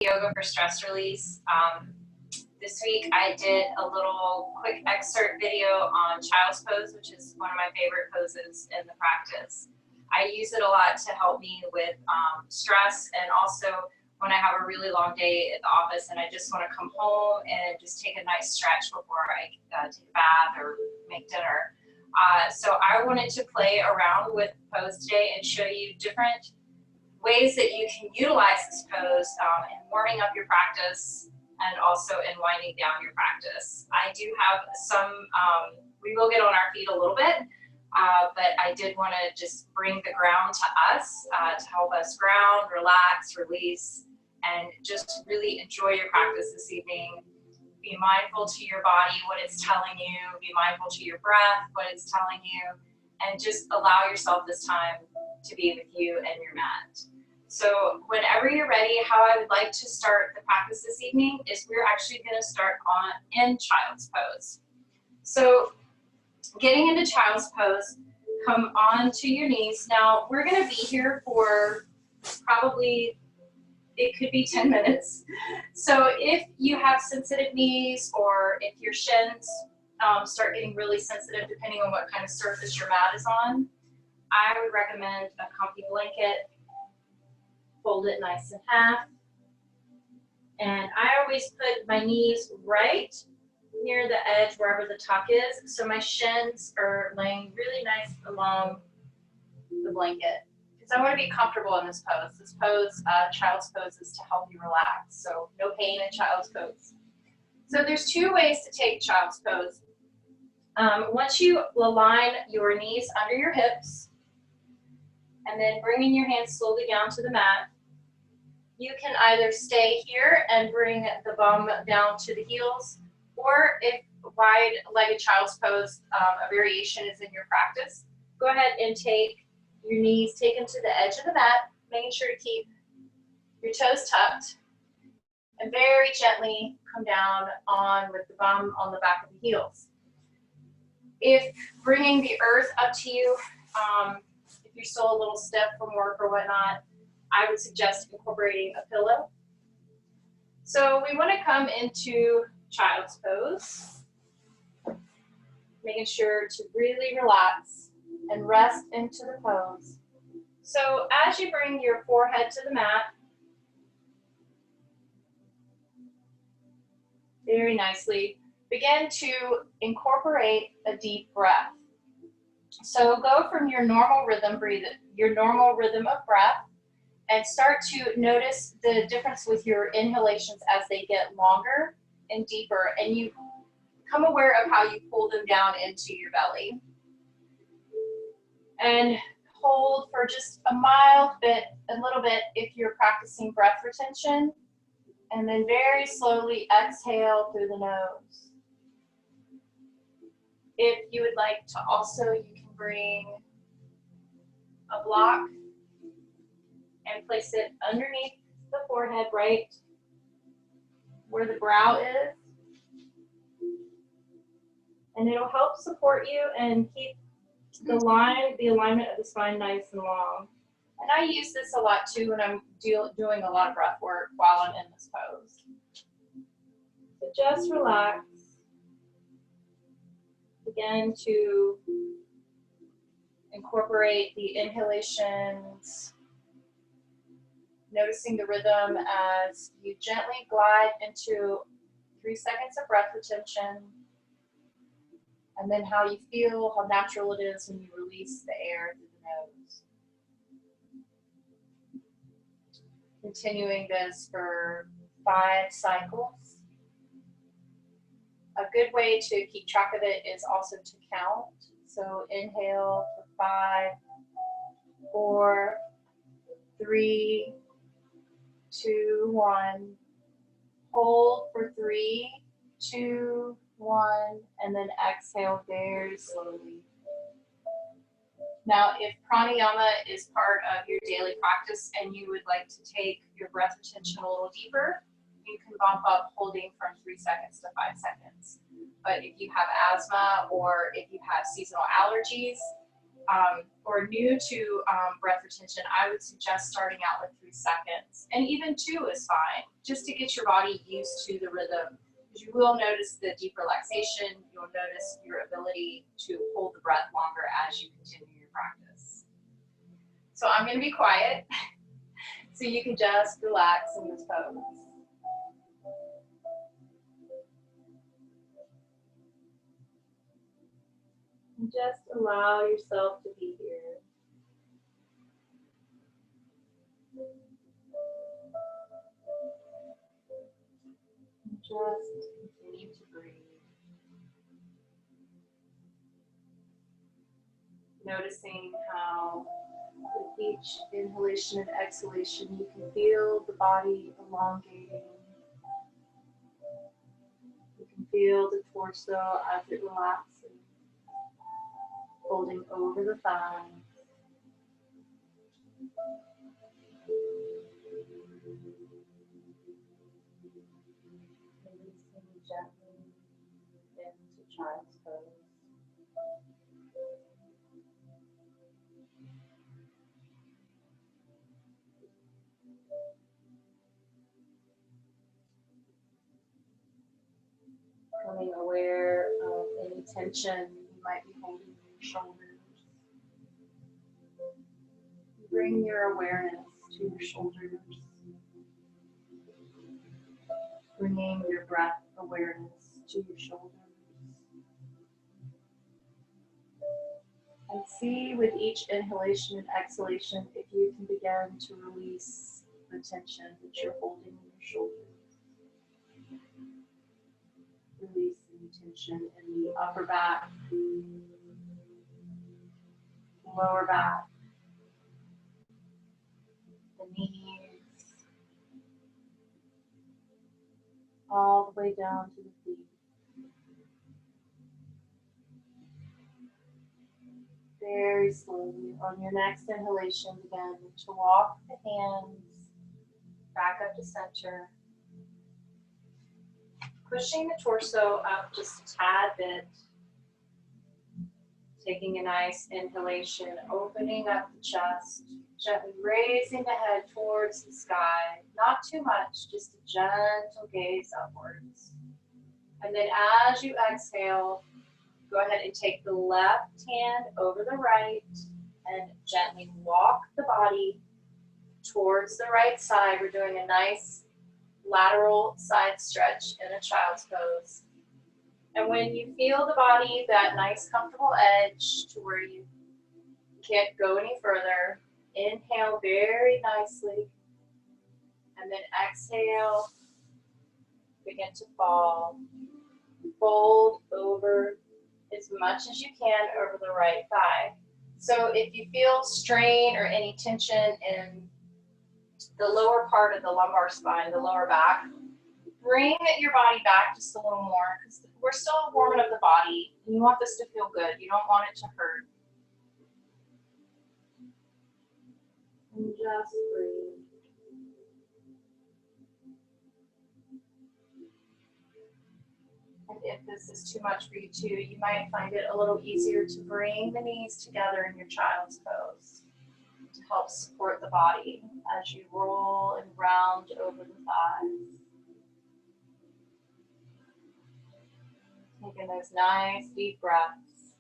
Yoga for stress release. This week I did a little quick excerpt video on child's pose, which is one of my favorite poses in the practice. I use it a lot to help me with stress, and also when I have a really long day at the office and I just want to come home and just take a nice stretch before I take a bath or make dinner. So I wanted to play around with pose today and show you different ways that you can utilize this pose in warming up your practice and also in winding down your practice. I do have some, we will get on our feet a little bit, but I did want to just bring the ground to us to help us ground, relax, release, and just really enjoy your practice this evening. Be mindful to your body, what it's telling you, be mindful to your breath, what it's telling you, and just allow yourself this time to be with you and your mat. So whenever you're ready, how I would like to start the practice this evening is we're actually going to start in child's pose. So getting into child's pose, come onto your knees. Now we're going to be here for probably, it could be 10 minutes. So if you have sensitive knees or if your shins start getting really sensitive depending on what kind of surface your mat is on, I would recommend a comfy blanket. Fold it nice in half. And I always put my knees right near the edge wherever the tuck is, so my shins are laying really nice along the blanket. Because I want to be comfortable in this pose. This pose, child's pose, is to help you relax, so no pain in child's pose. So there's two ways to take child's pose. Once you align your knees under your hips, and then bringing your hands slowly down to the mat, you can either stay here and bring the bum down to the heels, or if wide-legged child's pose, a variation is in your practice, go ahead and take your knees taken to the edge of the mat, making sure to keep your toes tucked, and very gently come down with the bum on the back of the heels. If bringing the earth up to you, if you're still a little stiff from work or whatnot, I would suggest incorporating a pillow. So we want to come into child's pose, making sure to really relax and rest into the pose. So as you bring your forehead to the mat, very nicely, begin to incorporate a deep breath. So go from your normal rhythm of breath, and start to notice the difference with your inhalations as they get longer and deeper, and you become aware of how you pull them down into your belly. And hold for just a little bit if you're practicing breath retention, and then very slowly exhale through the nose. If you would like to also, you can bring a block and place it underneath the forehead, right where the brow is. And it'll help support you and keep the alignment of the spine nice and long. And I use this a lot too when I'm doing a lot of breath work while I'm in this pose. So just relax. Begin to incorporate the inhalations, noticing the rhythm as you gently glide into 3 seconds of breath retention, and then how you feel, how natural it is when you release the air through the nose. Continuing this for 5 cycles. A good way to keep track of it is also to count. So inhale for 5, 4, 3, 2, 1. Hold for 3, 2, 1, and then exhale very slowly. Now, if pranayama is part of your daily practice and you would like to take your breath retention a little deeper, you can bump up holding from 3 seconds to 5 seconds. But if you have asthma or if you have seasonal allergies, or new to breath retention, I would suggest starting out with 3 seconds, and even 2 is fine, just to get your body used to the rhythm. Because you will notice the deep relaxation, you'll notice your ability to hold the breath longer as you continue your practice. So I'm going to be quiet, so you can just relax in this pose. And just allow yourself to be here. And just continue to breathe. Noticing how with each inhalation and exhalation you can feel the body elongating. You can feel the torso as it relaxes, folding over the thighs. Releasing gently into child's pose. Becoming aware of any tension you might be holding in your shoulders. Bring your awareness to your shoulders. Bringing your breath awareness to your shoulders. And see with each inhalation and exhalation if you can begin to release the tension that you're holding in your shoulders. Releasing tension in the upper back, lower back, the knees, all the way down to the feet. Very slowly, on your next inhalation, begin to walk the hands back up to center, pushing the torso up just a tad bit. Taking a nice inhalation, opening up the chest, gently raising the head towards the sky. Not too much, just a gentle gaze upwards. And then as you exhale, go ahead and take the left hand over the right and gently walk the body towards the right side. We're doing a nice lateral side stretch in a child's pose. And when you feel the body, that nice comfortable edge to where you can't go any further, inhale very nicely. And then exhale, begin to fall. Fold over as much as you can over the right thigh. So if you feel strain or any tension in the lower part of the lumbar spine, the lower back, bring your body back just a little more because we're still warming up the body. You want this to feel good. You don't want it to hurt. And just breathe. And if this is too much for you too, you might find it a little easier to bring the knees together in your child's pose to help support the body as you roll and round over the thighs. Taking those nice deep breaths.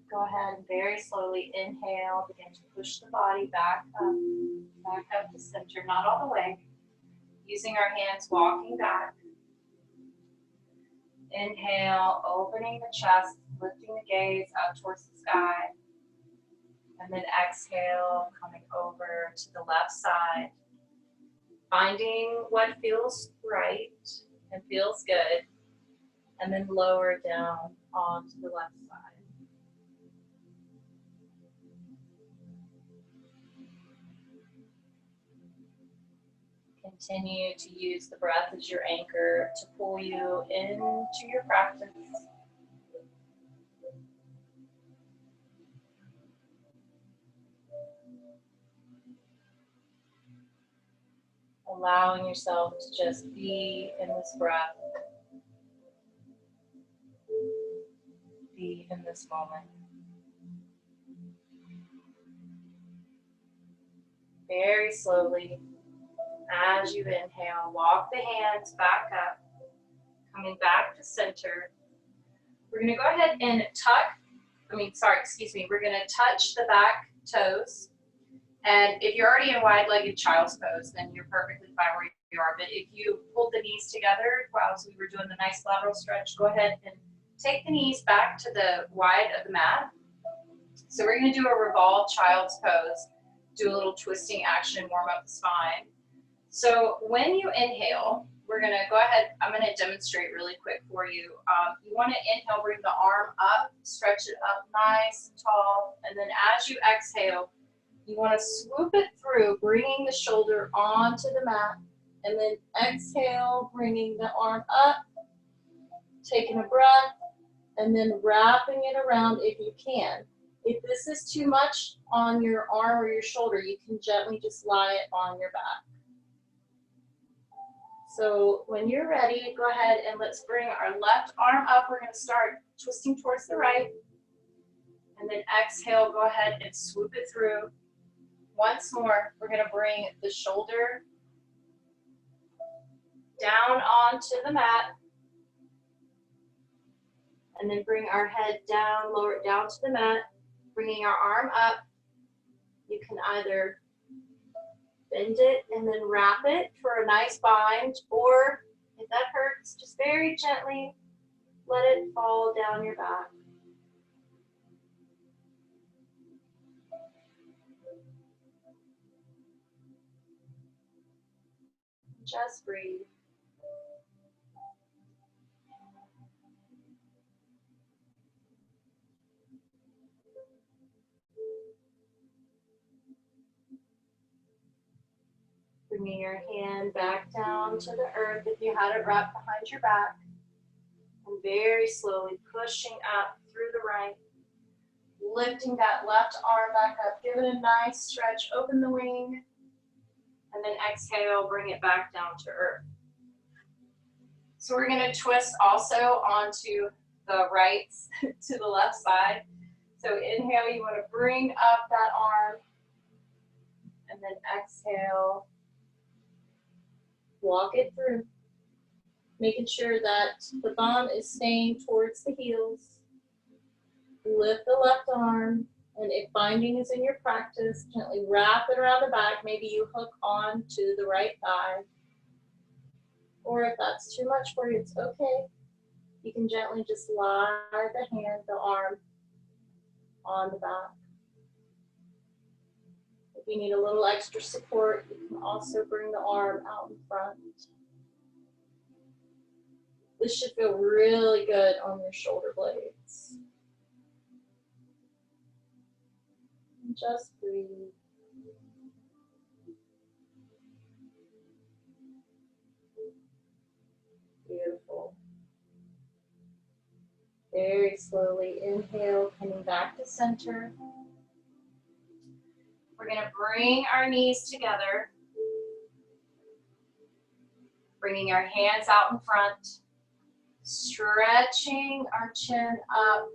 Go ahead and very slowly inhale, begin to push the body back up to center, not all the way. Using our hands, walking back. Inhale, opening the chest, lifting the gaze up towards the sky. And then exhale, coming over to the left side. Finding what feels right and feels good. And then lower down onto the left side. Continue to use the breath as your anchor to pull you into your practice. Allowing yourself to just be in this breath. be in this moment. Very slowly, as you inhale, walk the hands back up, coming back to center. We're going to go ahead and we're going to touch the back toes. And if you're already in wide-legged child's pose, then you're perfectly fine where you are. But if you pulled the knees together while we were doing the nice lateral stretch, go ahead and take the knees back to the wide of the mat. So we're going to do a revolved child's pose, do a little twisting action, warm up the spine. So when you inhale, we're going to go ahead, I'm going to demonstrate really quick for you. You want to inhale, bring the arm up, stretch it up nice and tall, and then as you exhale, you want to swoop it through, bringing the shoulder onto the mat, and then exhale, bringing the arm up, taking a breath, and then wrapping it around if you can. If this is too much on your arm or your shoulder, you can gently just lie it on your back. So when you're ready, go ahead and let's bring our left arm up. We're going to start twisting towards the right. And then exhale, go ahead and swoop it through. Once more, we're going to bring the shoulder down onto the mat. And then bring our head down, lower it down to the mat. Bringing our arm up. You can either bend it and then wrap it for a nice bind, or if that hurts, just very gently let it fall down your back. Just breathe. Bringing your hand back down to the earth if you had it wrapped behind your back. And very slowly pushing up through the right. Lifting that left arm back up. Give it a nice stretch. Open the wing. And then exhale, bring it back down to earth. So we're going to twist also onto the right to the left side. So inhale, you want to bring up that arm. And then exhale. Walk it through, making sure that the thumb is staying towards the heels. Lift the left arm, and if binding is in your practice, gently wrap it around the back. Maybe you hook on to the right thigh. Or if that's too much for you, it's okay. You can gently just lie the arm on the back. If you need a little extra support, you can also bring the arm out in front. This should feel really good on your shoulder blades. And just breathe. Beautiful. Very slowly inhale, coming back to center. We're going to bring our knees together, bringing our hands out in front, stretching our chin up,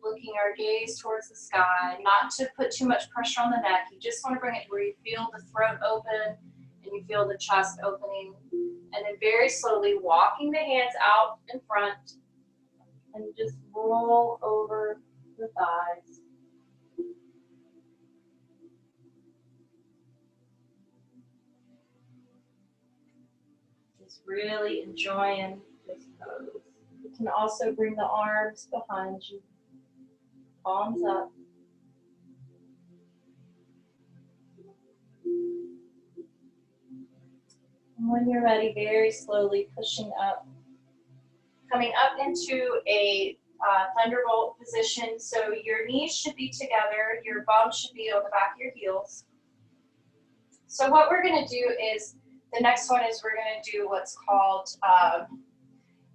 looking our gaze towards the sky, not to put too much pressure on the neck. You just want to bring it to where you feel the throat open and you feel the chest opening. And then very slowly walking the hands out in front and just roll over the thighs. Just really enjoying this pose. You can also bring the arms behind you, palms up. And when you're ready, very slowly pushing up, coming up into a thunderbolt position. So your knees should be together, your bum should be on the back of your heels. So what we're going to do is, the next one is we're going to do what's called,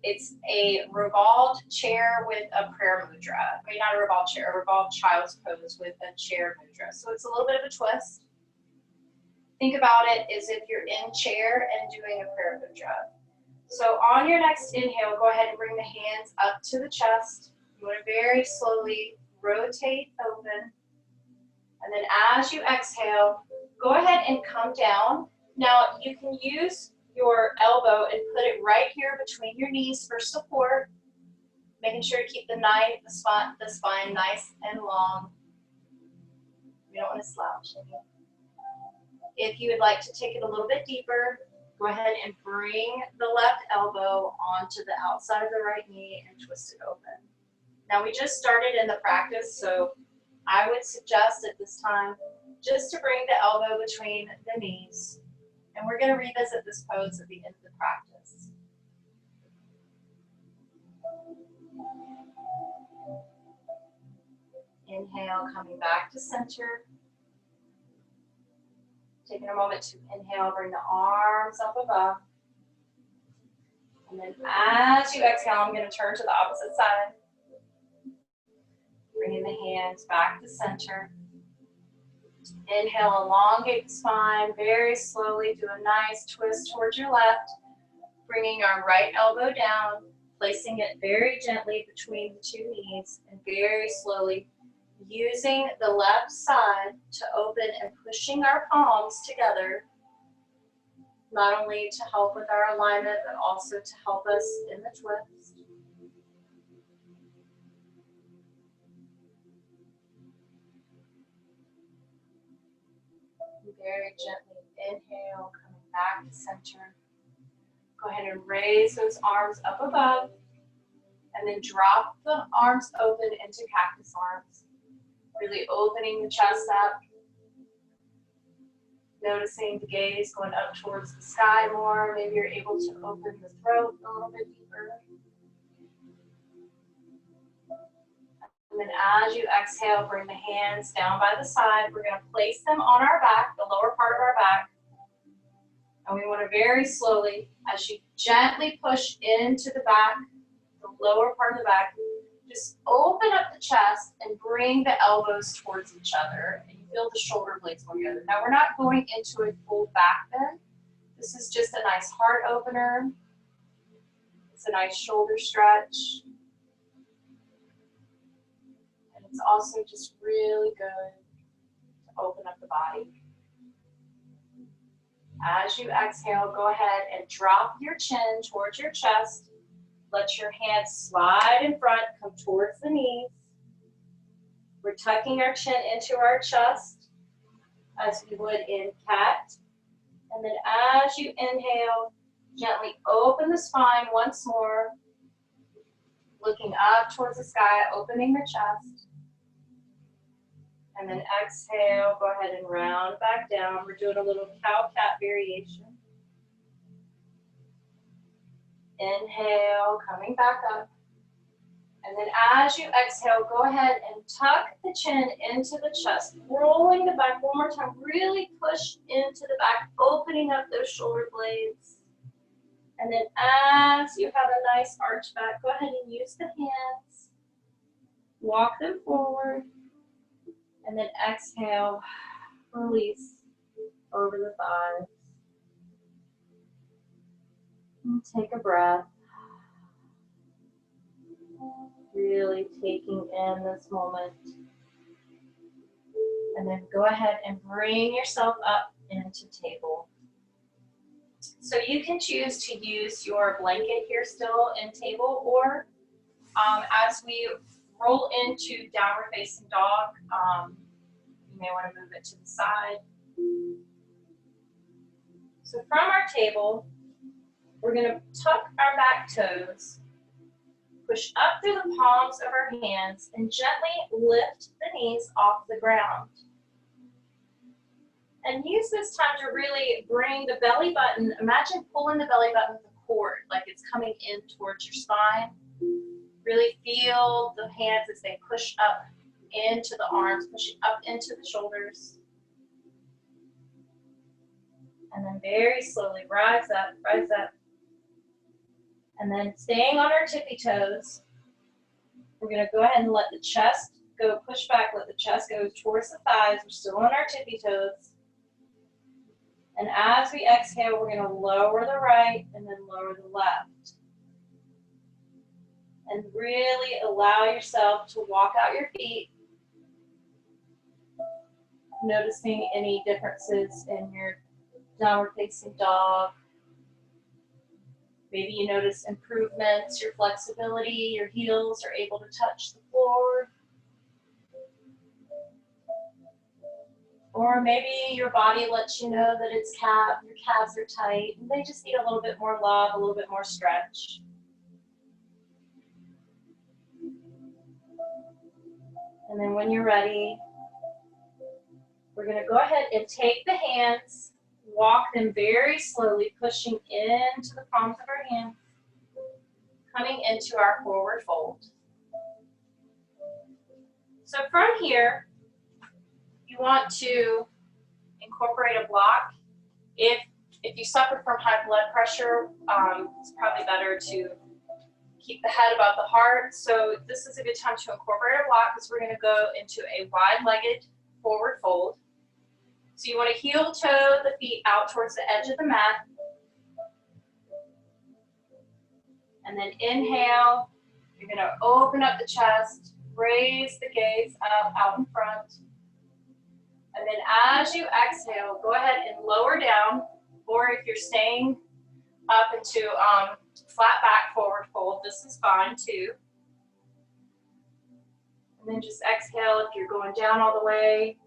it's a revolved chair with a prayer mudra. I mean, not a revolved chair, a revolved child's pose with a chair mudra. So it's a little bit of a twist. Think about it as if you're in chair and doing a prayer mudra. So on your next inhale, go ahead and bring the hands up to the chest. You want to very slowly rotate open. And then as you exhale, go ahead and come down. Now you can use your elbow and put it right here between your knees for support, making sure to keep the spine nice and long. You don't want to slouch. If you would like to take it a little bit deeper, go ahead and bring the left elbow onto the outside of the right knee and twist it open. Now we just started in the practice, so I would suggest at this time just to bring the elbow between the knees. And we're going to revisit this pose at the end of the practice. Inhale, coming back to center. Taking a moment to inhale, bring the arms up above. And then as you exhale, I'm going to turn to the opposite side. Bringing the hands back to center. Inhale, elongate the spine. Very slowly do a nice twist towards your left. Bringing our right elbow down, placing it very gently between the two knees, and very slowly using the left side to open and pushing our palms together, not only to help with our alignment, but also to help us in the twist. Very gently inhale, coming back to center. Go ahead and raise those arms up above, and then drop the arms open into cactus arms. Really opening the chest up. Noticing the gaze going up towards the sky more. Maybe you're able to open the throat a little bit deeper. And then as you exhale, bring the hands down by the side. We're going to place them on our back, the lower part of our back. And we want to very slowly, as you gently push into the back, the lower part of the back, just open up the chest and bring the elbows towards each other. And you feel the shoulder blades going together. Now we're not going into a full back bend. This is just a nice heart opener. It's a nice shoulder stretch. And it's also just really good to open up the body. As you exhale, go ahead and drop your chin towards your chest. Let your hands slide in front, come towards the knees. We're tucking our chin into our chest as we would in cat. And then as you inhale, gently open the spine once more. Looking up towards the sky, opening the chest. And then exhale, go ahead and round back down. We're doing a little cow-cat variation. Inhale, coming back up. And then as you exhale, go ahead and tuck the chin into the chest, rolling the back one more time. Really push into the back, opening up those shoulder blades. And then as you have a nice arch back, go ahead and use the hands. Walk them forward. And then exhale, release over the thighs. And take a breath. Really taking in this moment. And then go ahead and bring yourself up into table. So you can choose to use your blanket here still in table, or as we roll into downward facing dog, you may want to move it to the side. So from our table, we're going to tuck our back toes, push up through the palms of our hands, and gently lift the knees off the ground. And use this time to really bring the belly button, imagine pulling the belly button with a cord, like it's coming in towards your spine. Really feel the hands as they push up into the arms, pushing up into the shoulders. And then very slowly rise up, rise up. And then staying on our tippy toes, we're going to go ahead and let the chest go, push back, let the chest go towards the thighs. We're still on our tippy toes. And as we exhale, we're going to lower the right and then lower the left. and really allow yourself to walk out your feet, noticing any differences in your downward facing dog. Maybe you notice improvements, your flexibility, your heels are able to touch the floor. Or maybe your body lets you know that your calves are tight, and they just need a little bit more love, a little bit more stretch. And then when you're ready, we're going to go ahead and take the hands, walk them very slowly, pushing into the palms of our hands, coming into our forward fold. So from here, you want to incorporate a block. If you suffer from high blood pressure, it's probably better to keep the head above the heart. So this is a good time to incorporate a block because we're going to go into a wide-legged forward fold. So you want to heel toe the feet out towards the edge of the mat. And then inhale, you're going to open up the chest, raise the gaze up out in front. And then as you exhale, go ahead and lower down, or if you're staying up into flat back forward fold, this is fine too. And then just exhale if you're going down all the way,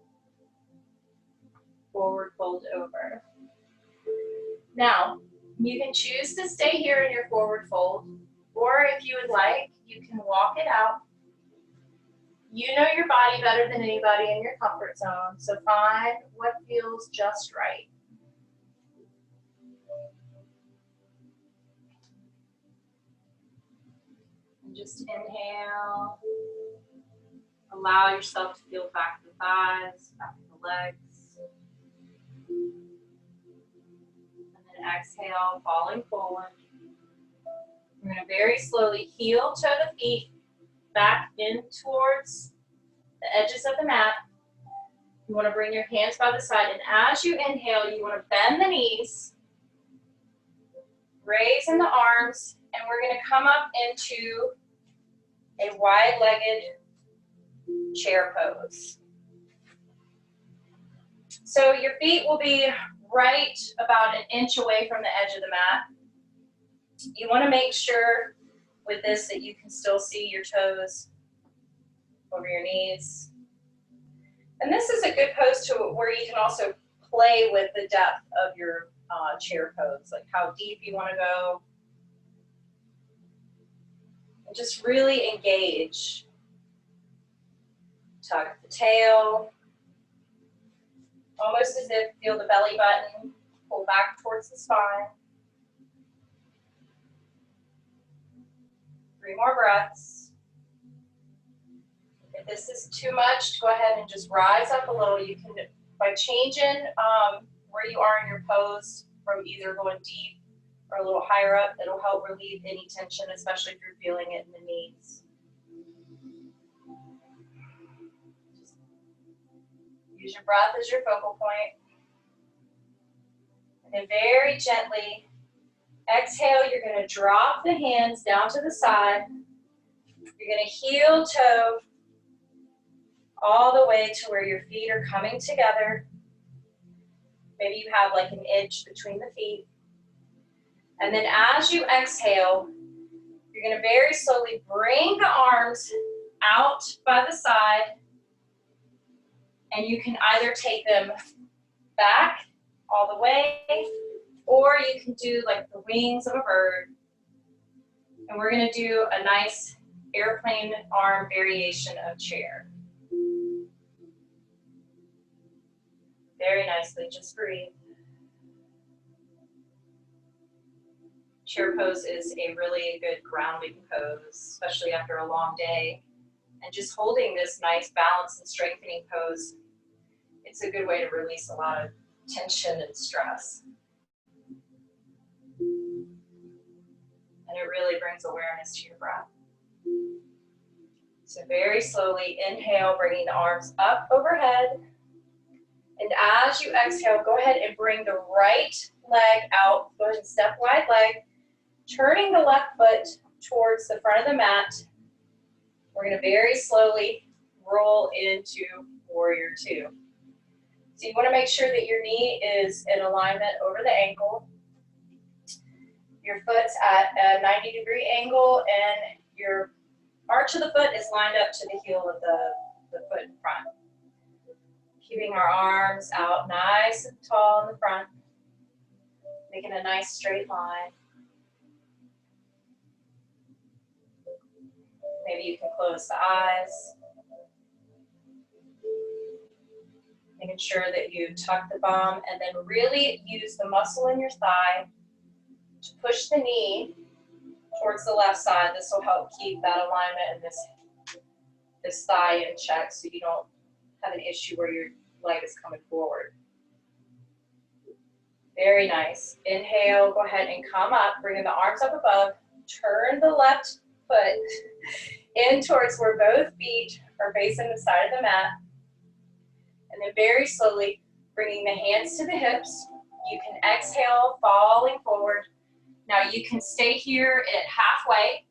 forward fold over. Now, you can choose to stay here in your forward fold, or if you would like, you can walk it out. You know your body better than anybody in your comfort zone, so find what feels just right. And just inhale. Allow yourself to feel back the thighs, back the legs. And then exhale, falling forward. We're going to very slowly heel toe the feet back in towards the edges of the mat. You want to bring your hands by the side, and as you inhale, you want to bend the knees, raising the arms, and we're going to come up into a wide-legged chair pose. So your feet will be right about an inch away from the edge of the mat. You want to make sure with this that you can still see your toes over your knees. And this is a good pose to where you can also play with the depth of your chair pose, like how deep you want to go. And just really engage. Tuck the tail, almost as if feel the belly button, pull back towards the spine. 3 more breaths. If this is too much, go ahead and just rise up a little. You can, by changing where you are in your pose, from either going deep or a little higher up, it'll help relieve any tension, especially if you're feeling it in the knees. Just use your breath as your focal point. And then very gently exhale, you're going to drop the hands down to the side. You're going to heel toe all the way to where your feet are coming together. Maybe you have like an inch between the feet. And then as you exhale, you're going to very slowly bring the arms out by the side. And you can either take them back all the way, or you can do like the wings of a bird. And we're going to do a nice airplane arm variation of chair. Very nicely, just breathe. Chair pose is a really good grounding pose, especially after a long day. And just holding this nice balance and strengthening pose, it's a good way to release a lot of tension and stress. And it really brings awareness to your breath. So very slowly inhale, bringing the arms up overhead. And as you exhale, go ahead and bring the right leg out. Go ahead and step wide leg, turning the left foot towards the front of the mat. We're going to very slowly roll into warrior two. So you want to make sure that your knee is in alignment over the ankle. Your foot's at a 90-degree angle and your arch of the foot is lined up to the heel of the foot in front. Keeping our arms out nice and tall in the front. Making a nice straight line. Maybe you can close the eyes. Making sure that you tuck the bum and then really use the muscle in your thigh to push the knee towards the left side. This will help keep that alignment and this thigh in check so you don't have an issue where your leg is coming forward. Very nice. Inhale, go ahead and come up, bringing the arms up above. Turn the left foot in towards where both feet are facing the side of the mat. And then very slowly bringing the hands to the hips. You can exhale, falling forward. Now you can stay here at halfway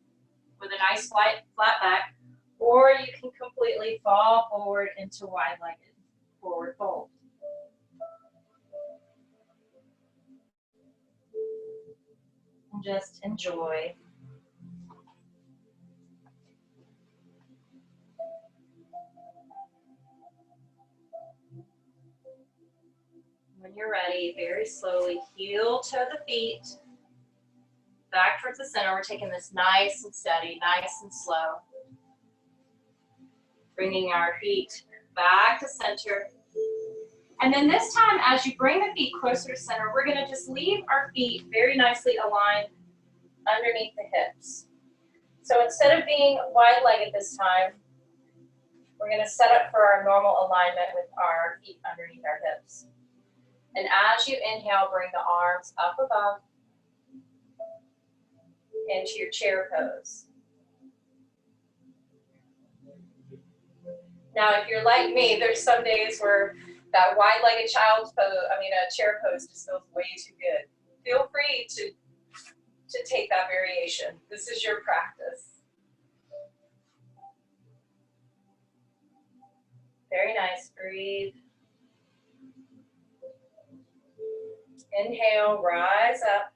with a nice flat back, or you can completely fall forward into wide-legged forward fold. And just enjoy. When you're ready, very slowly heel to the feet, back towards the center. We're taking this nice and steady, nice and slow. Bringing our feet back to center. And then this time, as you bring the feet closer to center, we're going to just leave our feet very nicely aligned underneath the hips. So instead of being wide-legged this time, we're going to set up for our normal alignment with our feet underneath our hips. And as you inhale, bring the arms up above into your chair pose. Now, if you're like me, there's some days where that wide-legged child's pose, chair pose just feels way too good. Feel free to take that variation. This is your practice. Very nice. Breathe. Inhale, rise up.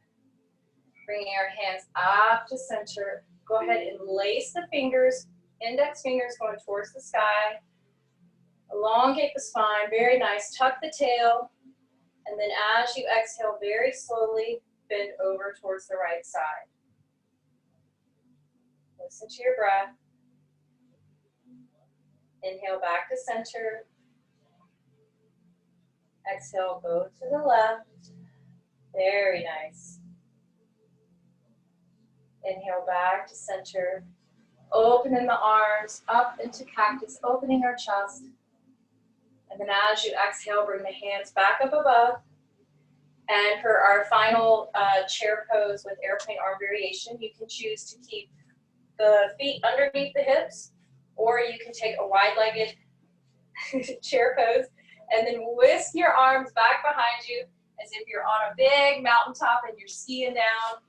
Bringing our hands up to center. Go ahead and lace the fingers, index fingers going towards the sky. Elongate the spine, very nice. Tuck the tail. And then as you exhale, very slowly bend over towards the right side. Listen to your breath. Inhale back to center. Exhale, go to the left. Very nice. Inhale back to center. Opening the arms up into cactus, opening our chest. And then as you exhale, bring the hands back up above. And for our final chair pose with airplane arm variation, you can choose to keep the feet underneath the hips, or you can take a wide-legged chair pose and then whisk your arms back behind you as if you're on a big mountaintop and you're skiing down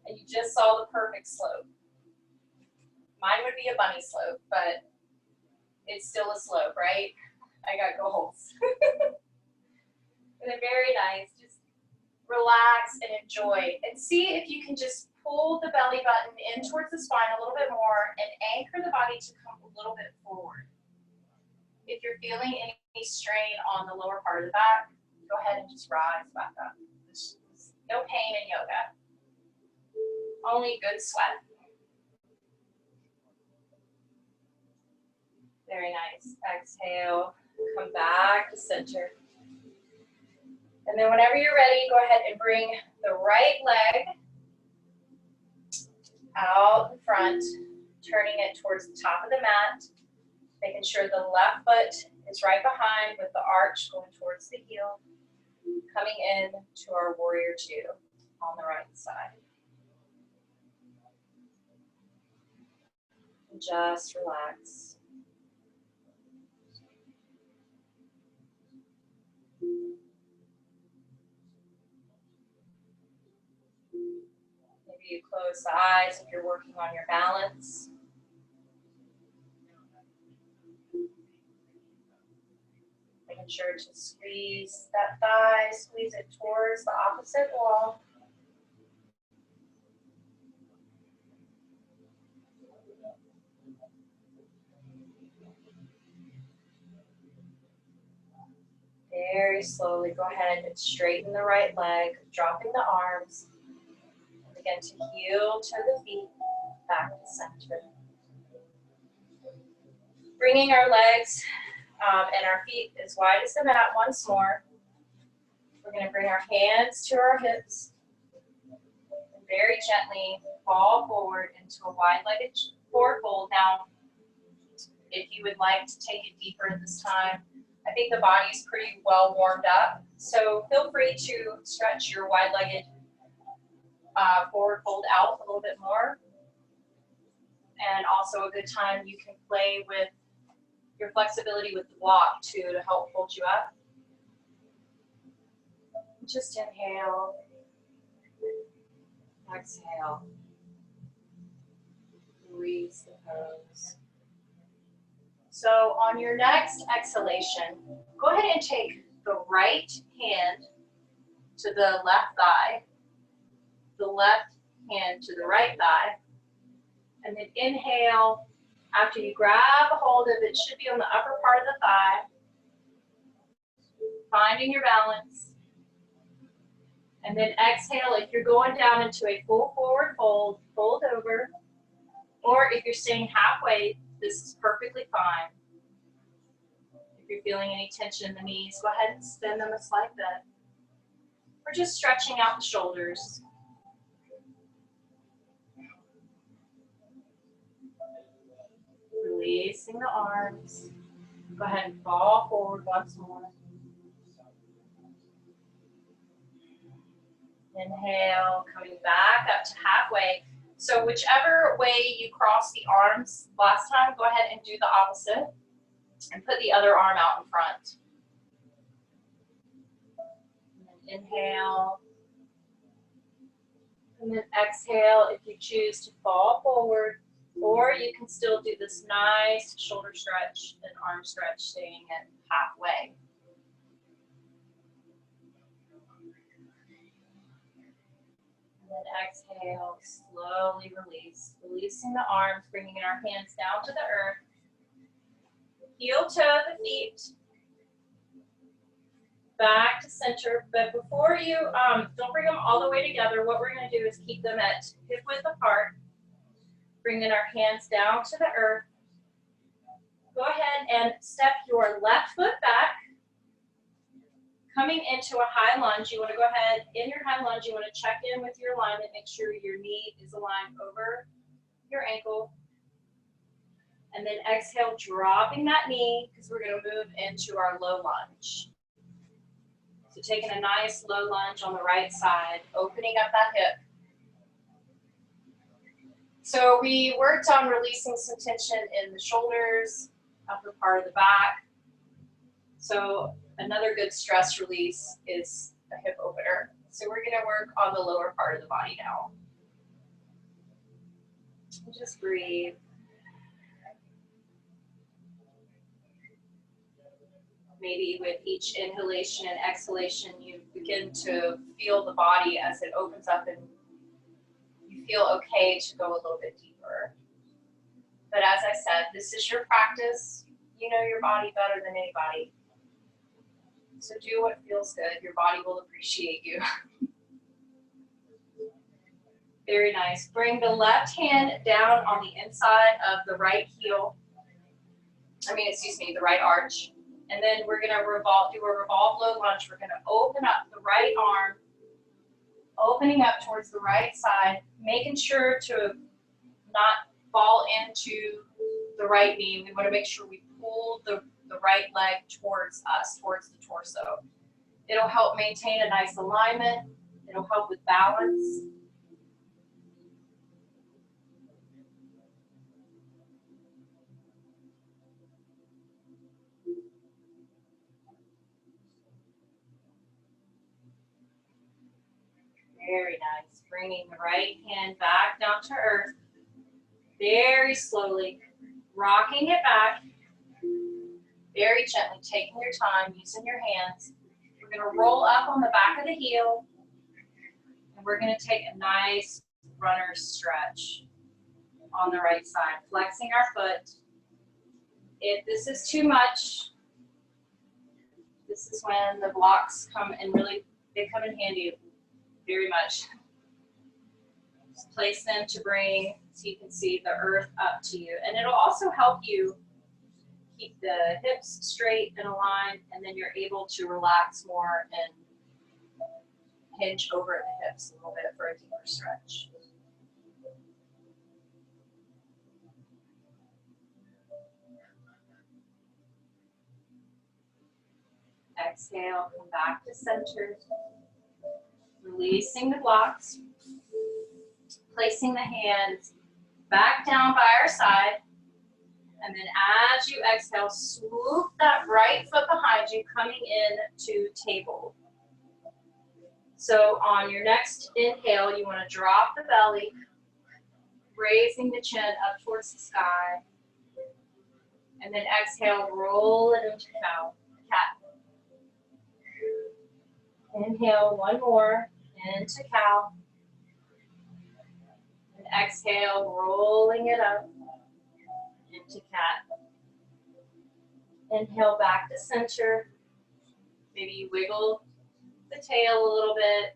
and you just saw the perfect slope. Mine would be a bunny slope, but it's still a slope, right? I got goals. And they're very nice. Just relax and enjoy. And see if you can just pull the belly button in towards the spine a little bit more and anchor the body to come a little bit forward. If you're feeling any strain on the lower part of the back, go ahead and just rise back up. There's no pain in yoga. Only good sweat. Very nice. Exhale. Come back to center. And then whenever you're ready, go ahead and bring the right leg out in front, turning it towards the top of the mat, making sure the left foot is right behind with the arch going towards the heel, coming in to our warrior two on the right side. And just relax. Maybe you close the eyes if you're working on your balance. Making sure to squeeze that thigh, squeeze it towards the opposite wall. Very slowly, go ahead and straighten the right leg, dropping the arms. And begin to heel to the feet, back to center. Bringing our legs and our feet as wide as the mat once more. We're going to bring our hands to our hips and very gently fall forward into a wide-legged forward fold. Now, if you would like to take it deeper this time, I think the body's pretty well warmed up, so feel free to stretch your wide-legged forward fold out a little bit more. And also a good time you can play with your flexibility with the block too to help hold you up. Just inhale, exhale, release the pose. So on your next exhalation, go ahead and take the right hand to the left thigh, the left hand to the right thigh, and then inhale. After you grab a hold of it, should be on the upper part of the thigh, finding your balance. And then exhale. If you're going down into a full forward fold, fold over. Or if you're staying halfway, this is perfectly fine. If you're feeling any tension in the knees, go ahead and spin them a slight bit. We're just stretching out the shoulders. Releasing the arms. Go ahead and fall forward once more. Inhale, coming back up to halfway. So whichever way you cross the arms last time, go ahead and do the opposite and put the other arm out in front. And then inhale. And then exhale if you choose to fall forward, or you can still do this nice shoulder stretch and arm stretch, staying at halfway. And then exhale, slowly release. Releasing the arms, bringing our hands down to the earth. Heel to the feet. Back to center. But before you, don't bring them all the way together. What we're going to do is keep them at hip width apart. Bringing our hands down to the earth. Go ahead and step your left foot back. Coming into a high lunge, you want to go ahead, in your high lunge, you want to check in with your alignment, make sure your knee is aligned over your ankle. And then exhale, dropping that knee, because we're going to move into our low lunge. So taking a nice low lunge on the right side, opening up that hip. So we worked on releasing some tension in the shoulders, upper part of the back. So another good stress release is a hip opener. So we're going to work on the lower part of the body now. Just breathe. Maybe with each inhalation and exhalation, you begin to feel the body as it opens up and you feel okay to go a little bit deeper. But as I said, this is your practice. You know your body better than anybody. So do what feels good. Your body will appreciate you. Very nice. Bring the left hand down on the inside of the right heel. The right arch. And then we're going to do a revolve low lunge. We're going to open up the right arm, opening up towards the right side, making sure to not fall into the right knee. We want to make sure we pull the right leg towards us, towards the torso. It'll help maintain a nice alignment. It'll help with balance. Very nice. Bringing the right hand back down to earth. Very slowly. Rocking it back. Very gently. Taking your time. Using your hands. We're going to roll up on the back of the heel. And we're going to take a nice runner stretch on the right side. Flexing our foot. If this is too much, this is when the blocks come and really, they come in handy very much. Just place them to bring, so you can see the earth up to you. And it'll also help you keep the hips straight and aligned, and then you're able to relax more and hinge over at the hips a little bit for a deeper stretch. Exhale, come back to center. Releasing the blocks. Placing the hands back down by our side. And then as you exhale, swoop that right foot behind you, coming in to table. So on your next inhale, you want to drop the belly, raising the chin up towards the sky. And then exhale, roll it into cat. Inhale, one more, into cow. And exhale, rolling it up into cat. Inhale, back to center. Maybe you wiggle the tail a little bit,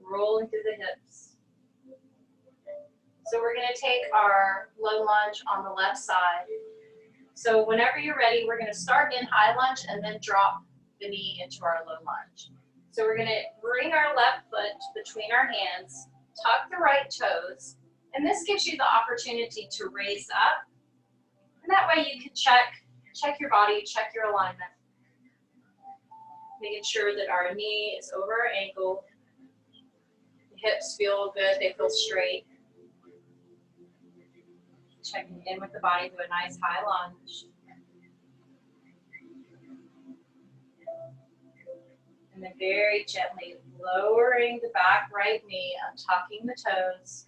rolling through the hips. So we're going to take our low lunge on the left side. So whenever you're ready, we're going to start in high lunge and then drop the knee into our low lunge. So we're going to bring our left foot between our hands, tuck the right toes, and this gives you the opportunity to raise up. And that way you can check your body, check your alignment. Making sure that our knee is over our ankle. The hips feel good, they feel straight. Checking in with the body, do a nice high lunge. And then very gently lowering the back right knee, untucking the toes.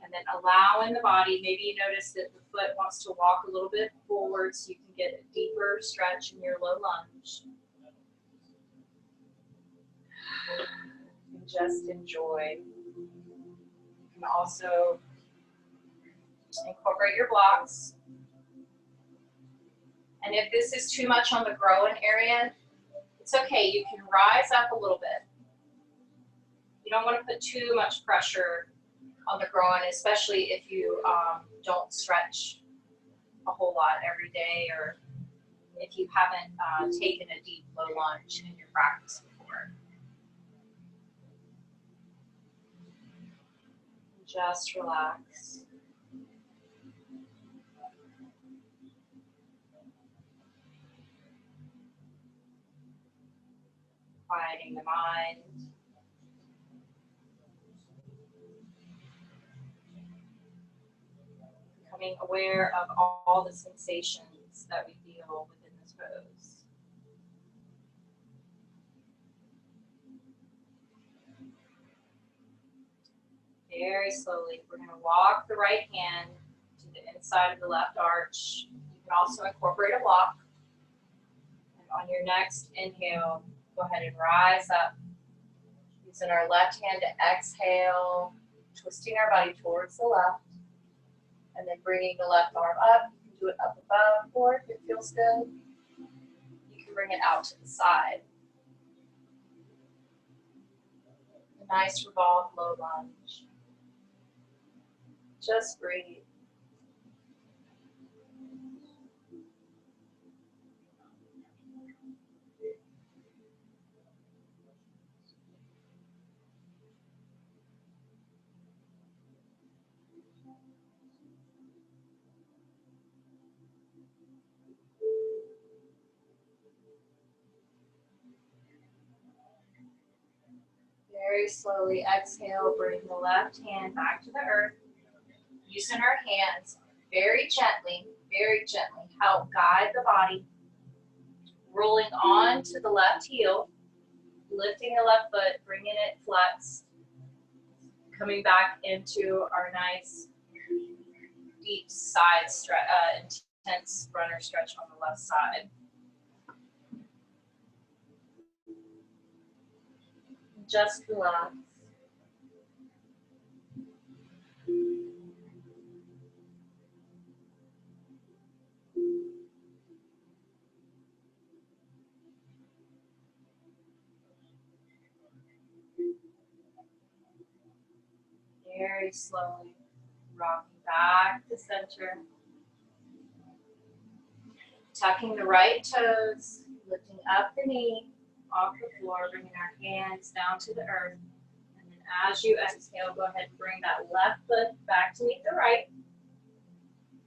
And then allowing the body, maybe you notice that the foot wants to walk a little bit forward so you can get a deeper stretch in your low lunge. And just enjoy. You can also incorporate your blocks. And if this is too much on the groin area, it's okay, you can rise up a little bit. You don't want to put too much pressure on the groin, especially if you don't stretch a whole lot every day, or if you haven't taken a deep low lunge in your practice before. Just relax. Quieting the mind. Becoming aware of all the sensations that we feel within this pose. Very slowly, we're going to walk the right hand to the inside of the left arch. You can also incorporate a block. And on your next inhale, go ahead and rise up. Using our left hand to exhale, twisting our body towards the left. And then bringing the left arm up. You can do it up above, or if it feels good, you can bring it out to the side. A nice revolved low lunge. Just breathe. Very slowly exhale, bring the left hand back to the earth. Using our hands very gently help guide the body. Rolling on to the left heel, lifting the left foot, bringing it flexed, coming back into our nice deep side stretch, intense runner stretch on the left side. Just relax. Very slowly, rocking back to center. Tucking the right toes, lifting up the knee off the floor, bringing our hands down to the earth. And then as you exhale, go ahead and bring that left foot back to meet the right,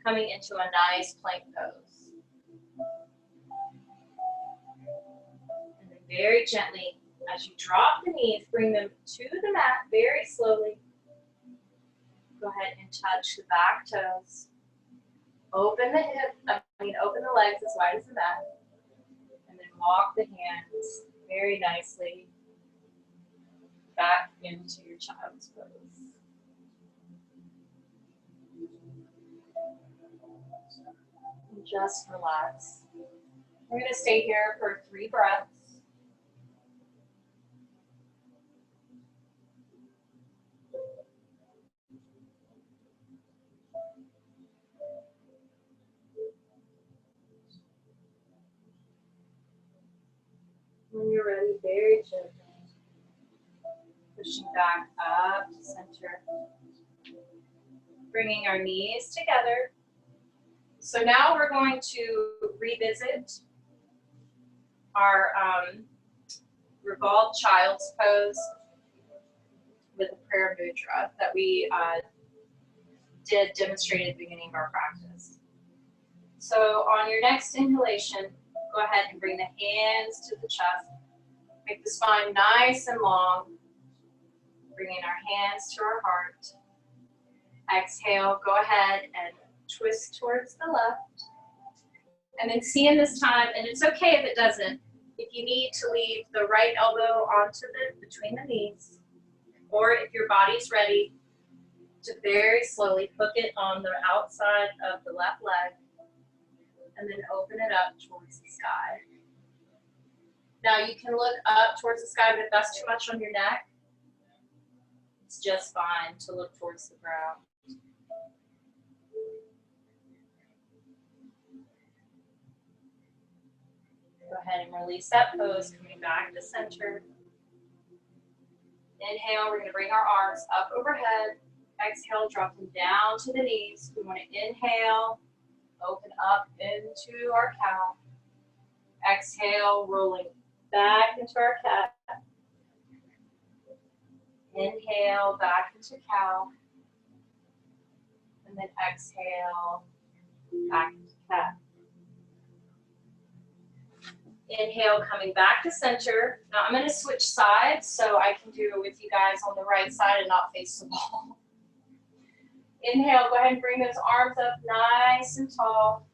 coming into a nice plank pose. And then very gently, as you drop the knees, bring them to the mat very slowly. Go ahead and touch the back toes. Open the open the legs as wide as the mat. And then walk the hands very nicely back into your child's pose. And just relax. We're going to stay here for 3 breaths. When you're ready, very gently, pushing back up to center, bringing our knees together. So now we're going to revisit our revolved child's pose with a prayer mudra that we demonstrated at the beginning of our practice. So on your next inhalation, go ahead and bring the hands to the chest. Make the spine nice and long. Bringing our hands to our heart. Exhale, go ahead and twist towards the left. And then see in this time, and it's okay if it doesn't, if you need to leave the right elbow between the knees, or if your body's ready, to very slowly hook it on the outside of the left leg, and then open it up towards the sky. Now you can look up towards the sky, but if that's too much on your neck, it's just fine to look towards the ground. Go ahead and release that pose, coming back to center. Inhale, we're going to bring our arms up overhead. Exhale, drop them down to the knees. We want to inhale, open up into our cow. Exhale, rolling back into our cat. Inhale, back into cow. And then exhale, back into cat. Inhale, coming back to center. Now I'm going to switch sides so I can do it with you guys on the right side and not face the wall. Inhale, go ahead and bring those arms up nice and tall.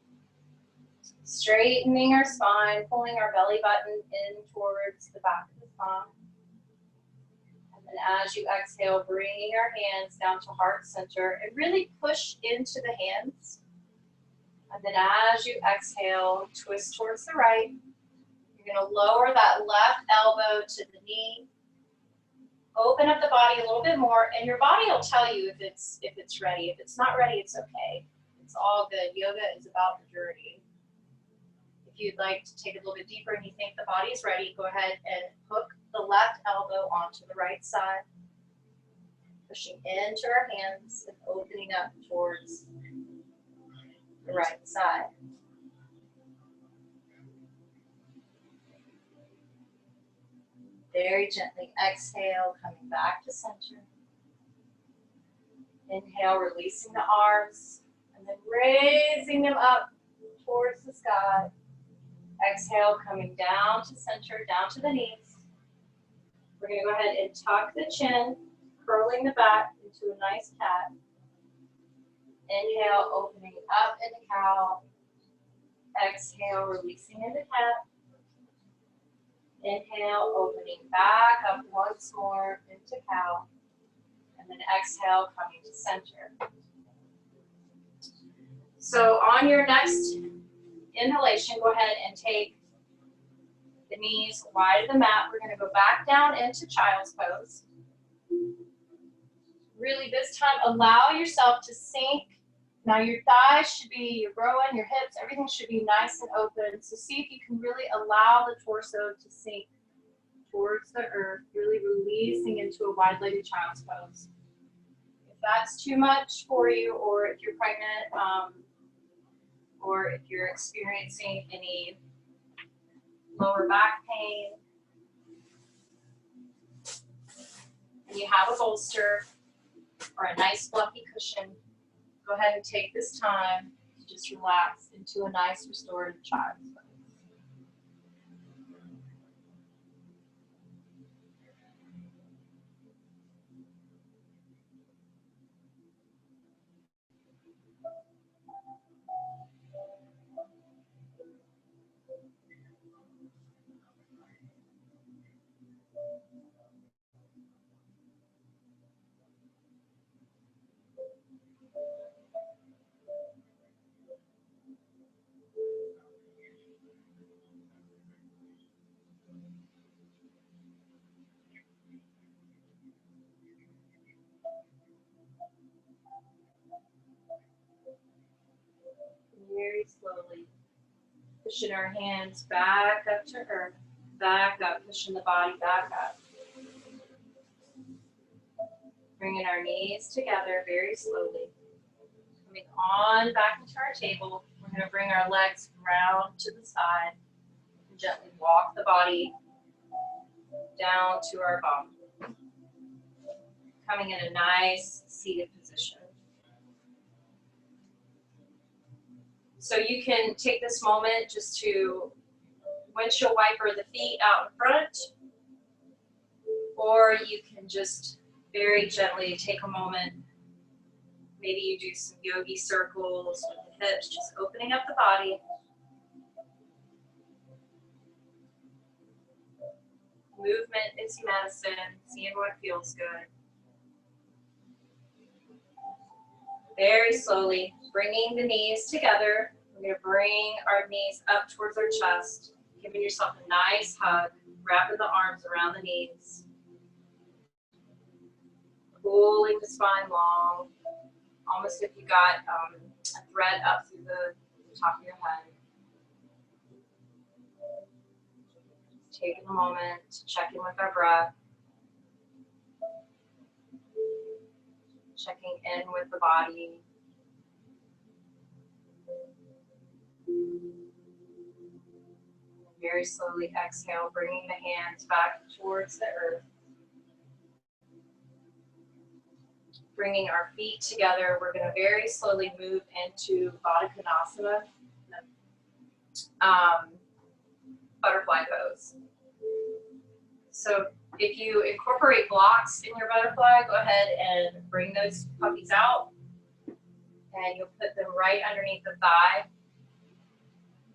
Straightening our spine, pulling our belly button in towards the back of the spine. And then as you exhale, bringing our hands down to heart center and really push into the hands. And then as you exhale, twist towards the right. You're going to lower that left elbow to the knee. Open up the body a little bit more, and your body will tell you if it's ready. If it's not ready, it's okay. It's all good. Yoga is about the journey. If you'd like to take it a little bit deeper and you think the body is ready, go ahead and hook the left elbow onto the right side, pushing into our hands and opening up towards the right side. Very gently exhale, coming back to center. Inhale, releasing the arms, and then raising them up towards the sky. Exhale, coming down to center, down to the knees. We're going to go ahead and tuck the chin, curling the back into a nice cat. Inhale, opening up into cow. Exhale, releasing into cat. Inhale, opening back up once more into cow. And then exhale, coming to center. So on your next inhalation, go ahead and take the knees wide of the mat. We're going to go back down into child's pose. Really, this time, allow yourself to sink. Now your thighs should be, you're growing, your hips, everything should be nice and open. So see if you can really allow the torso to sink towards the earth, really releasing into a wide-legged child's pose. If that's too much for you, or if you're pregnant, or if you're experiencing any lower back pain, and you have a bolster or a nice fluffy cushion, go ahead and take this time to just relax into a nice restorative child's pose. Very slowly, pushing our hands back up to earth, back up, pushing the body back up. Bringing our knees together very slowly. Coming on back into our table, we're going to bring our legs round to the side and gently walk the body down to our bum. Coming in a nice seated position. So you can take this moment just to windshield wiper the feet out in front, or you can just very gently take a moment. Maybe you do some yogi circles with the hips, just opening up the body. Movement is medicine, seeing what feels good. Very slowly, bringing the knees together. We're going to bring our knees up towards our chest, giving yourself a nice hug, wrapping the arms around the knees. Pulling the spine long, almost if you got a thread up through the top of your head. Taking a moment to check in with our breath. Checking in with the body. Very slowly exhale, bringing the hands back towards the earth. Bringing our feet together, we're going to very slowly move into Baddha Konasana, butterfly pose. So if you incorporate blocks in your butterfly, go ahead and bring those puppies out, and you'll put them right underneath the thigh.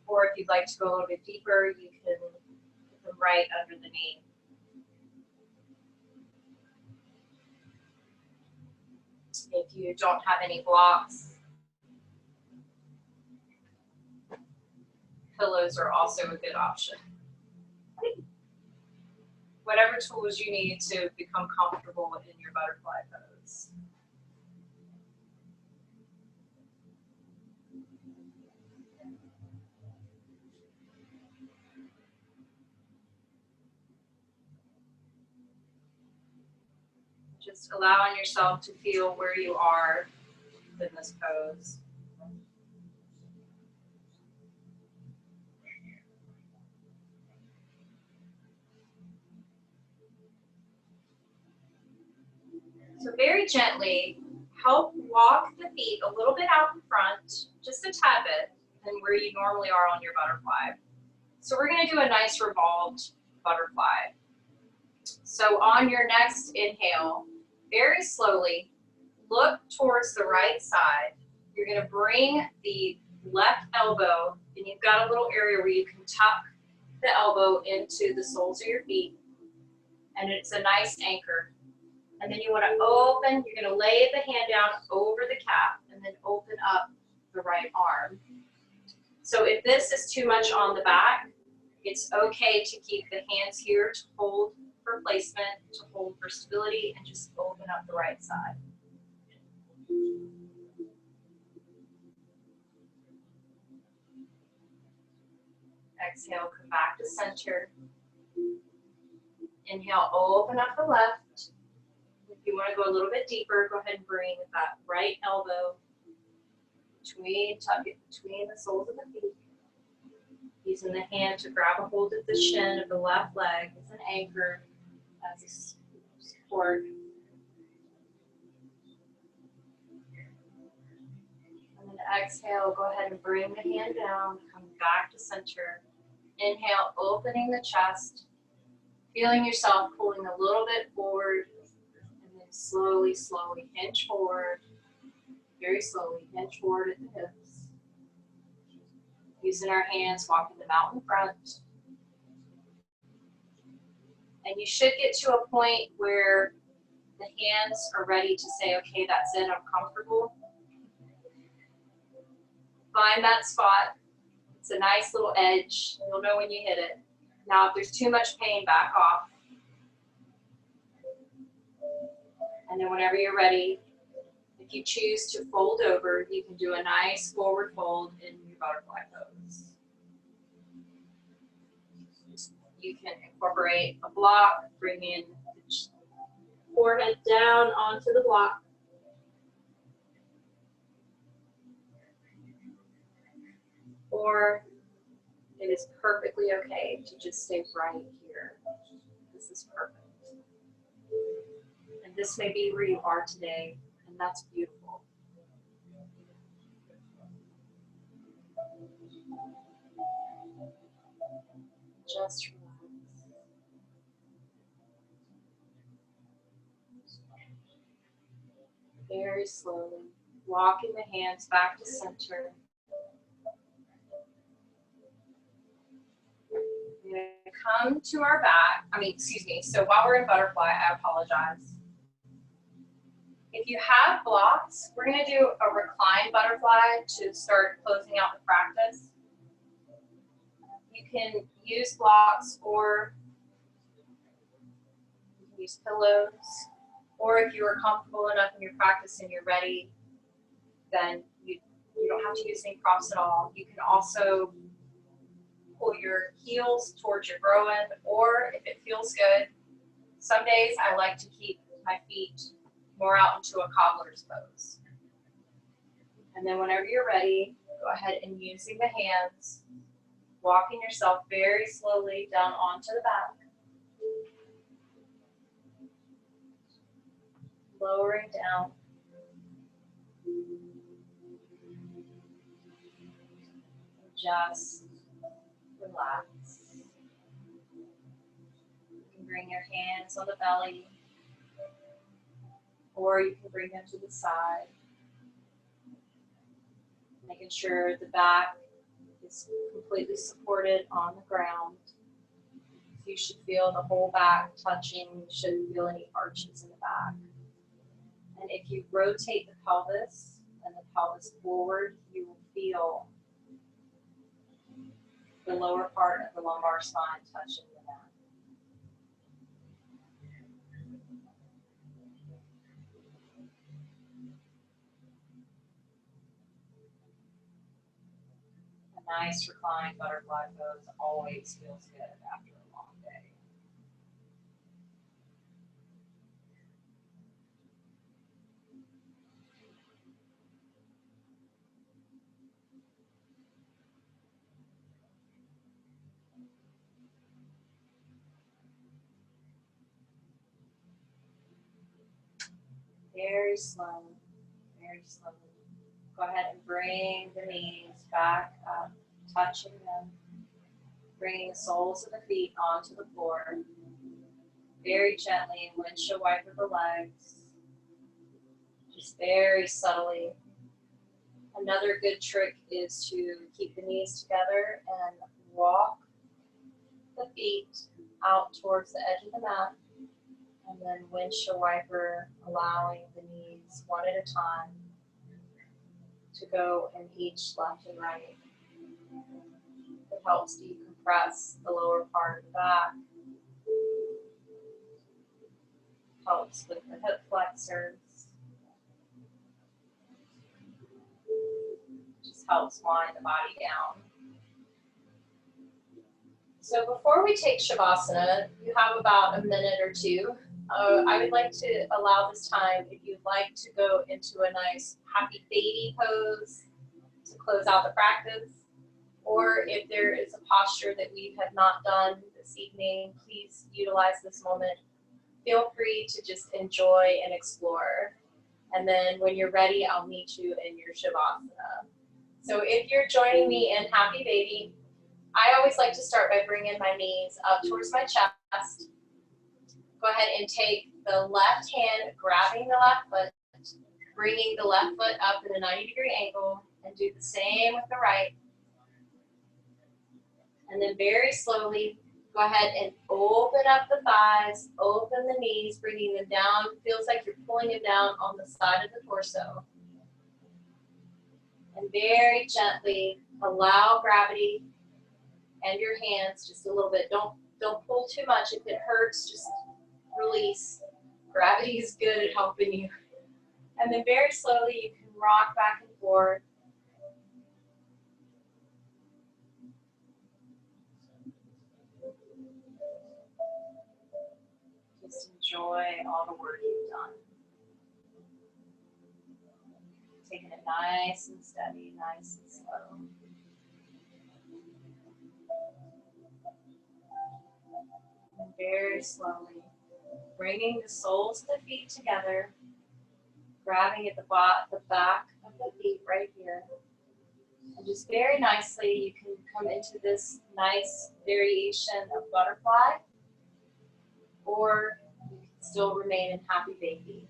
Or if you'd like to go a little bit deeper, you can put them right under the knee. If you don't have any blocks, pillows are also a good option. Whatever tools you need to become comfortable in your butterfly pose. Just allowing yourself to feel where you are in this pose. So very gently, help walk the feet a little bit out in front, just a tad bit, than where you normally are on your butterfly. So we're going to do a nice revolved butterfly. So on your next inhale, very slowly, look towards the right side. You're going to bring the left elbow, and you've got a little area where you can tuck the elbow into the soles of your feet, and it's a nice anchor. And then you want to open, you're going to lay the hand down over the calf and then open up the right arm. So if this is too much on the back, it's okay to keep the hands here to hold for placement, to hold for stability, and just open up the right side. Exhale, come back to center. Inhale, open up the left. If you want to go a little bit deeper, go ahead and bring that right elbow tuck it between the soles of the feet. Using the hand to grab a hold of the shin of the left leg as an anchor, as a support. And then exhale, go ahead and bring the hand down, come back to center. Inhale, opening the chest, feeling yourself pulling a little bit forward, and then slowly, slowly hinge forward. Very slowly hinge forward at the hips. Using our hands, walking them out in front. And you should get to a point where the hands are ready to say, okay, that's it, I'm comfortable. Find that spot. It's a nice little edge. You'll know when you hit it. Now, if there's too much pain, back off. And then whenever you're ready, if you choose to fold over, you can do a nice forward fold in your butterfly pose. You can incorporate a block, bring in the forehead down onto the block. Or it is perfectly okay to just stay right here. This is perfect. And this may be where you are today, and that's beautiful. Just relax. Very slowly, walking the hands back to center. We're going to come to our back. So while we're in butterfly, I apologize. If you have blocks, we're going to do a reclined butterfly to start closing out the practice. You can use blocks, or you can use pillows, or if you are comfortable enough in your practice and you're ready, then you don't have to use any props at all. You can also pull your heels towards your groin, or if it feels good, some days I like to keep my feet more out into a cobbler's pose. And then whenever you're ready, go ahead and using the hands, walking yourself very slowly down onto the back. Lowering down. Just relax. You can bring your hands on the belly, or you can bring them to the side. Making sure the back is completely supported on the ground. You should feel the whole back touching. You shouldn't feel any arches in the back. And if you rotate the pelvis and the pelvis forward, you will feel the lower part of the lumbar spine touching the mat. A nice reclined butterfly pose always feels good after a long day. Very slow, very slowly. Go ahead and bring the knees back up, touching them. Bringing the soles of the feet onto the floor. Very gently, windshield wiper the legs. Just very subtly. Another good trick is to keep the knees together and walk the feet out towards the edge of the mat. And then windshield wiper, allowing the knees one at a time to go in each left and right. It helps decompress the lower part of the back. Helps with the hip flexors. Just helps wind the body down. So before we take Shavasana, you have about a minute or two. I would like to allow this time if you'd like to go into a nice happy baby pose to close out the practice, or if there is a posture that we have not done this evening, please utilize this moment. Feel free to just enjoy and explore. And then when you're ready, I'll meet you in your Shavasana. So if you're joining me in happy baby, I always like to start by bringing my knees up towards my chest. Go ahead and take the left hand, grabbing the left foot, bringing the left foot up at a 90-degree angle, and do the same with the right. And then very slowly, go ahead and open up the thighs, open the knees, bringing them down. Feels like you're pulling them down on the side of the torso. And very gently allow gravity and your hands just a little bit. Don't pull too much. If it hurts, just release. Gravity is good at helping you. And then very slowly you can rock back and forth. Just enjoy all the work you've done. Taking it nice and steady, nice and slow. And very slowly, bringing the soles of the feet together, grabbing at the back of the feet right here. And just very nicely, you can come into this nice variation of butterfly, or you can still remain in happy baby,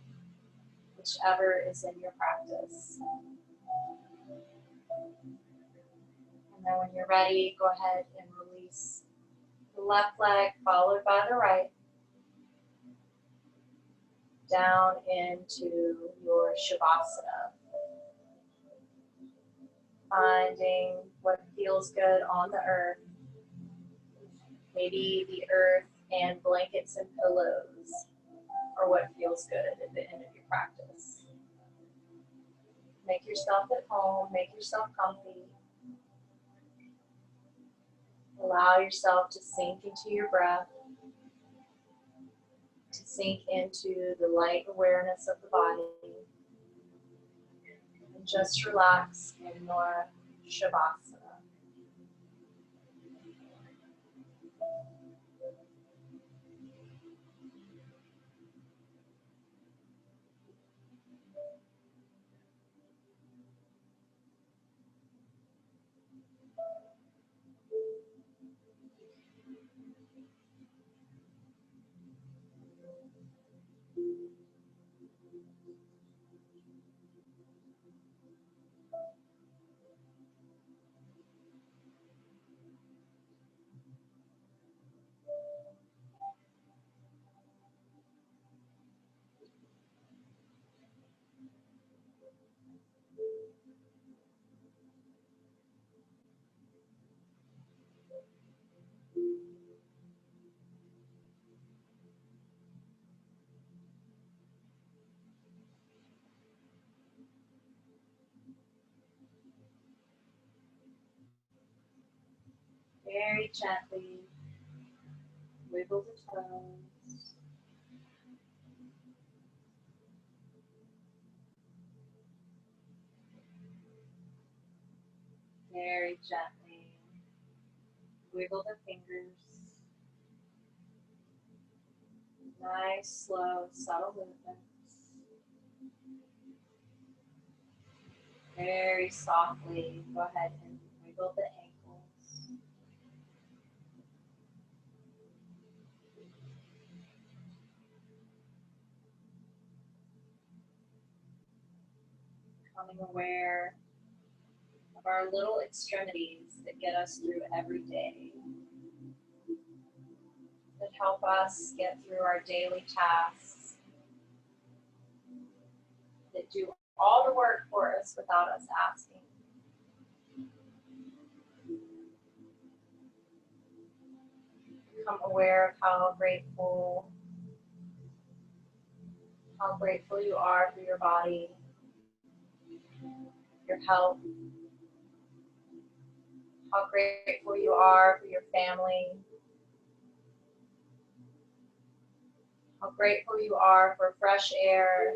whichever is in your practice. And then when you're ready, go ahead and release the left leg followed by the right, down into your Shavasana. Finding what feels good on the earth. Maybe the earth and blankets and pillows are what feels good at the end of your practice. Make yourself at home, make yourself comfy. Allow yourself to sink into your breath, to sink into the light awareness of the body. And just relax in your Shavasana. Very gently wiggle the toes. Very gently wiggle the fingers. Nice, slow, subtle movements. Very softly, go ahead and wiggle the ankles. Becoming aware of our little extremities that get us through every day. that help us get through our daily tasks, that do all the work for us without us asking. Become aware of how grateful you are for your body, your health, how grateful you are for your family, how grateful you are for fresh air,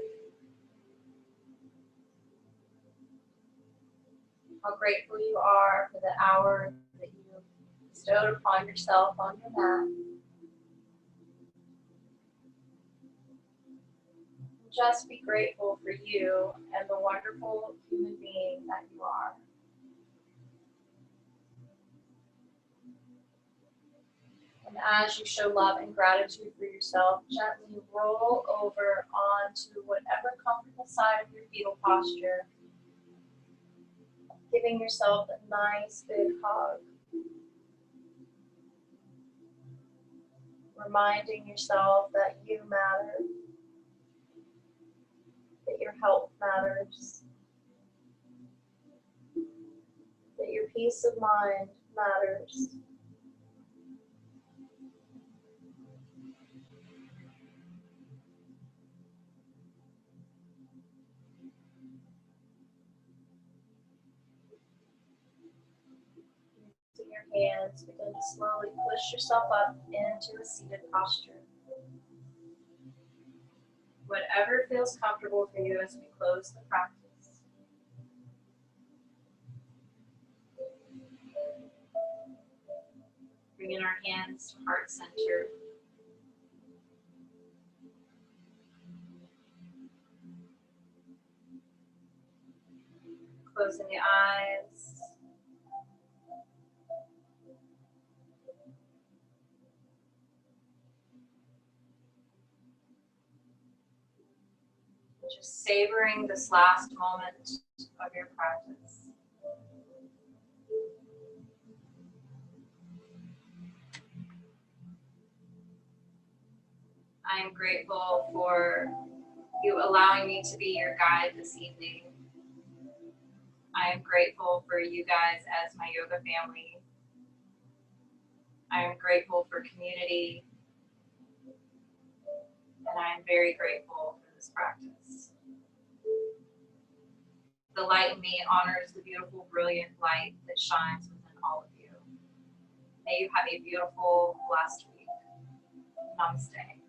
how grateful you are for the hour that you bestowed upon yourself on your mat. Just be grateful for you and the wonderful human being that you are. And as you show love and gratitude for yourself, gently roll over onto whatever comfortable side of your fetal posture, giving yourself a nice big hug. Reminding yourself that you matter, that your health matters, that your peace of mind matters. Using your hands, begin to slowly push yourself up into a seated posture. Whatever feels comfortable for you as we close the practice. Bringing our hands to heart center. Closing the eyes. Just savoring this last moment of your practice. I am grateful for you allowing me to be your guide this evening. I am grateful for you guys as my yoga family. I am grateful for community. And I am very grateful for this practice. The light in me honors the beautiful, brilliant light that shines within all of you. May you have a beautiful, blessed week. Namaste.